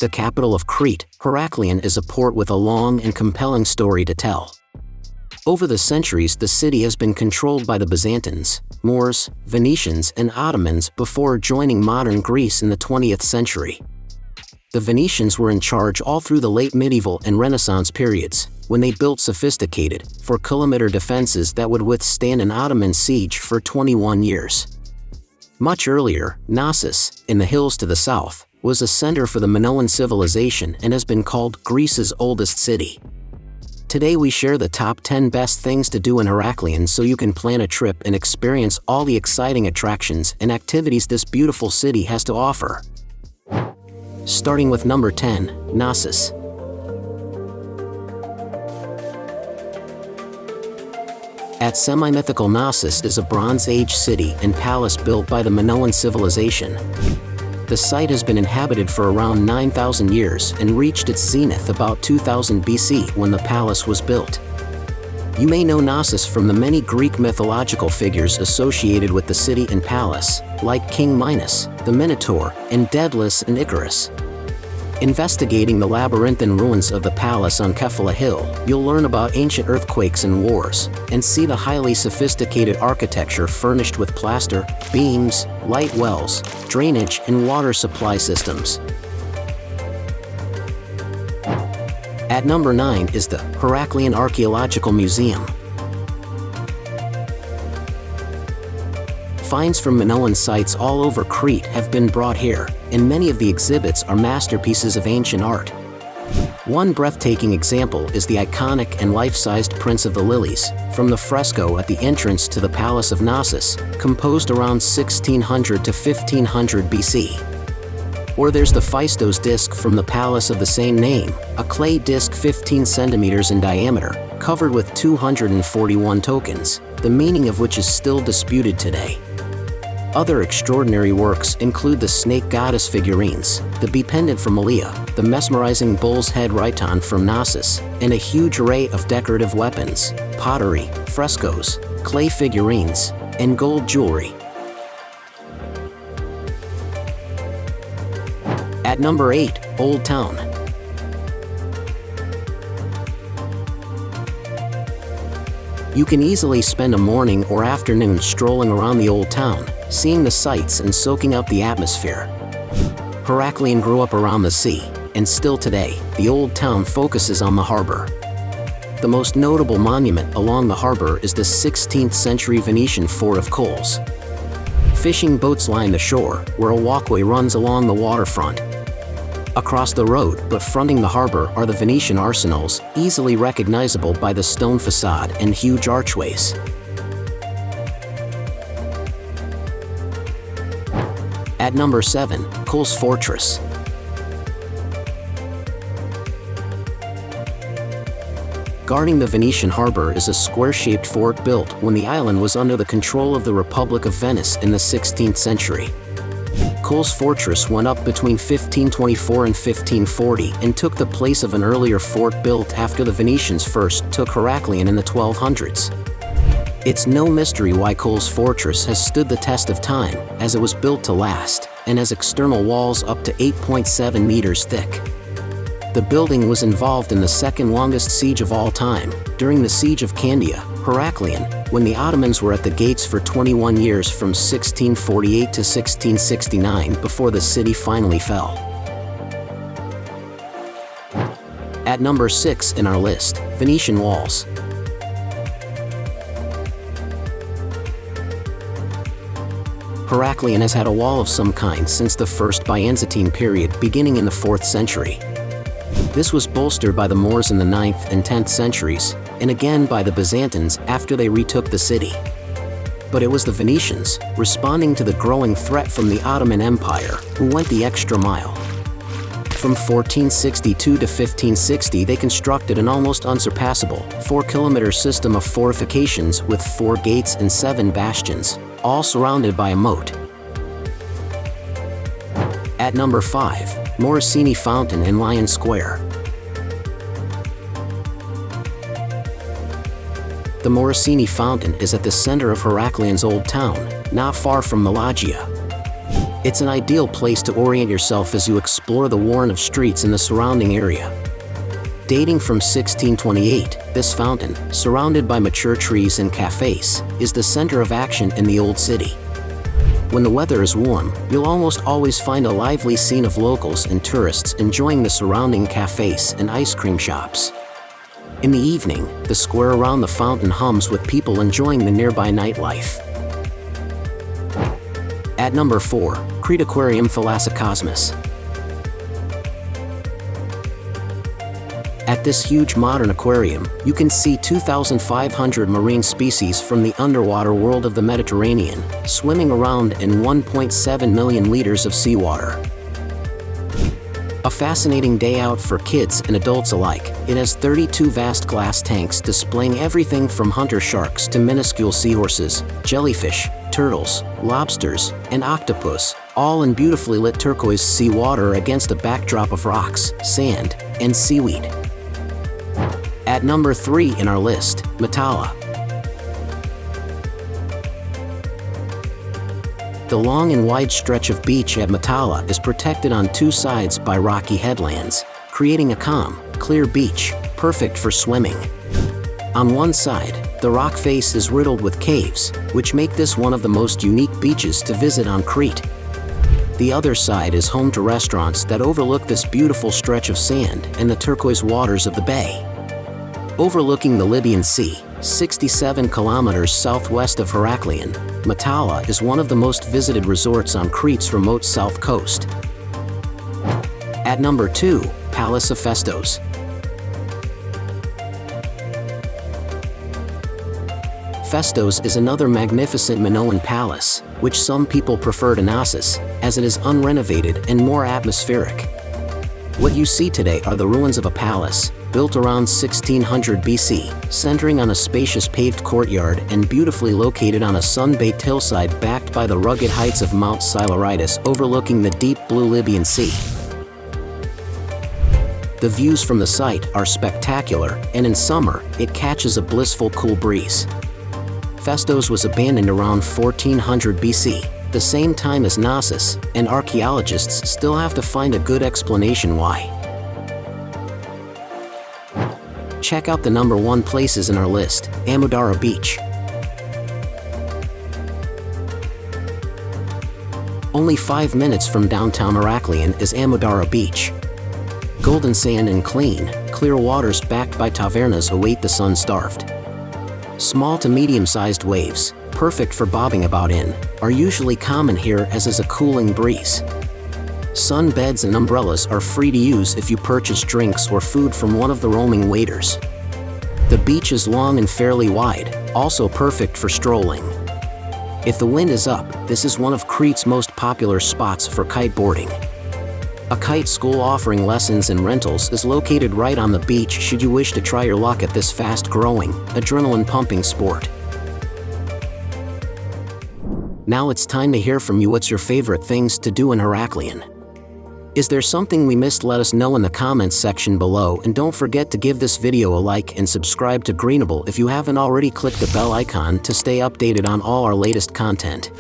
the capital of Crete, Heraklion is a port with a long and compelling story to tell. Over the centuries, the city has been controlled by the Byzantines, Moors, Venetians, and Ottomans before joining modern Greece in the 20th century. The Venetians were in charge all through the late medieval and Renaissance periods, when they built sophisticated, 4-kilometer defenses that would withstand an Ottoman siege for 21 years. Much earlier, Knossos, in the hills to the south, was a center for the Minoan civilization and has been called Greece's oldest city. Today we share the top 10 best things to do in Heraklion so you can plan a trip and experience all the exciting attractions and activities this beautiful city has to offer. Starting with number 10, Knossos. At semi-mythical Knossos is a Bronze Age city and palace built by the Minoan civilization. The site has been inhabited for around 9,000 years and reached its zenith about 2000 BC when the palace was built. You may know Knossos from the many Greek mythological figures associated with the city and palace, like King Minos, the Minotaur, and Daedalus and Icarus. Investigating the labyrinthine ruins of the palace on Kefala Hill, you'll learn about ancient earthquakes and wars, and see the highly sophisticated architecture furnished with plaster, beams, light wells, drainage, and water supply systems. At number 9 is the Heraklion Archaeological Museum. Finds from Minoan sites all over Crete have been brought here, and many of the exhibits are masterpieces of ancient art. One breathtaking example is the iconic and life-sized Prince of the Lilies, from the fresco at the entrance to the Palace of Knossos, composed around 1600 to 1500 BC. Or there's the Phaestos disc from the palace of the same name, a clay disc 15 centimeters in diameter, covered with 241 tokens, the meaning of which is still disputed today. Other extraordinary works include the snake goddess figurines, the bee pendant from Malia, the mesmerizing bull's head rhyton from Knossos, and a huge array of decorative weapons, pottery, frescoes, clay figurines, and gold jewelry. At number 8, Old Town. You can easily spend a morning or afternoon strolling around the Old Town, seeing the sights and soaking up the atmosphere. Heraklion grew up around the sea, and still today, the Old Town focuses on the harbor. The most notable monument along the harbor is the 16th century Venetian fort of Koules. Fishing boats line the shore, where a walkway runs along the waterfront. Across the road, but fronting the harbor, are the Venetian arsenals, easily recognizable by the stone facade and huge archways. At number 7, Koules Fortress. Guarding the Venetian harbor is a square-shaped fort built when the island was under the control of the Republic of Venice in the 16th century. Koules Fortress went up between 1524 and 1540 and took the place of an earlier fort built after the Venetians first took Heraklion in the 1200s. It's no mystery why Koules Fortress has stood the test of time, as it was built to last, and has external walls up to 8.7 meters thick. The building was involved in the second longest siege of all time, during the Siege of Candia, Heraklion, when the Ottomans were at the gates for 21 years from 1648 to 1669 before the city finally fell. At number 6 in our list, Venetian Walls. Heraklion has had a wall of some kind since the First Byzantine period beginning in the 4th century. This was bolstered by the Moors in the 9th and 10th centuries, and again by the Byzantines after they retook the city. But it was the Venetians, responding to the growing threat from the Ottoman Empire, who went the extra mile. From 1462 to 1560 they constructed an almost unsurpassable 4-kilometer system of fortifications with 4 gates and 7 bastions, all surrounded by a moat. At number 5, Morosini Fountain in Lion Square. The Morosini Fountain is at the center of Heraklion's Old Town, not far from the Loggia. It's an ideal place to orient yourself as you explore the warren of streets in the surrounding area. Dating from 1628, this fountain, surrounded by mature trees and cafes, is the center of action in the old city. When the weather is warm, you'll almost always find a lively scene of locals and tourists enjoying the surrounding cafes and ice cream shops. In the evening, the square around the fountain hums with people enjoying the nearby nightlife. At number 4, Cretaquarium Thalassocosmos. At this huge modern aquarium, you can see 2,500 marine species from the underwater world of the Mediterranean, swimming around in 1.7 million liters of seawater. A fascinating day out for kids and adults alike. It has 32 vast glass tanks displaying everything from hunter sharks to minuscule seahorses, jellyfish, turtles, lobsters, and octopus, all in beautifully lit turquoise seawater against a backdrop of rocks, sand, and seaweed. At number 3 in our list, Matala. The long and wide stretch of beach at Matala is protected on two sides by rocky headlands, creating a calm, clear beach, perfect for swimming. On one side, the rock face is riddled with caves, which make this one of the most unique beaches to visit on Crete. The other side is home to restaurants that overlook this beautiful stretch of sand and the turquoise waters of the bay. Overlooking the Libyan Sea, 67 kilometers southwest of Heraklion, Matala is one of the most visited resorts on Crete's remote south coast. At number 2, Palace of Phaestos. Phaestos is another magnificent Minoan palace, which some people prefer to Knossos, as it is unrenovated and more atmospheric. What you see today are the ruins of a palace, built around 1600 BC, centering on a spacious paved courtyard and beautifully located on a sun-baked hillside backed by the rugged heights of Mount Siluritis overlooking the deep blue Libyan Sea. The views from the site are spectacular, and in summer, it catches a blissful cool breeze. Phaestos was abandoned around 1400 BC, the same time as Knossos, and archaeologists still have to find a good explanation why. Check out the number 1 places in our list, Ammoudara Beach. Only 5 minutes from downtown Heraklion is Ammoudara Beach. Golden sand and clear waters backed by tavernas await the sun-starved. Small to medium-sized waves, perfect for bobbing about in, are usually common here as is a cooling breeze. Sunbeds and umbrellas are free to use if you purchase drinks or food from one of the roaming waiters. The beach is long and fairly wide, also perfect for strolling. If the wind is up, this is one of Crete's most popular spots for kiteboarding. A kite school offering lessons and rentals is located right on the beach should you wish to try your luck at this fast-growing, adrenaline-pumping sport. Now it's time to hear from you. What's your favorite things to do in Heraklion? Is there something we missed? Let us know in the comments section below, and don't forget to give this video a like and subscribe to Greenable if you haven't already. Click the bell icon to stay updated on all our latest content.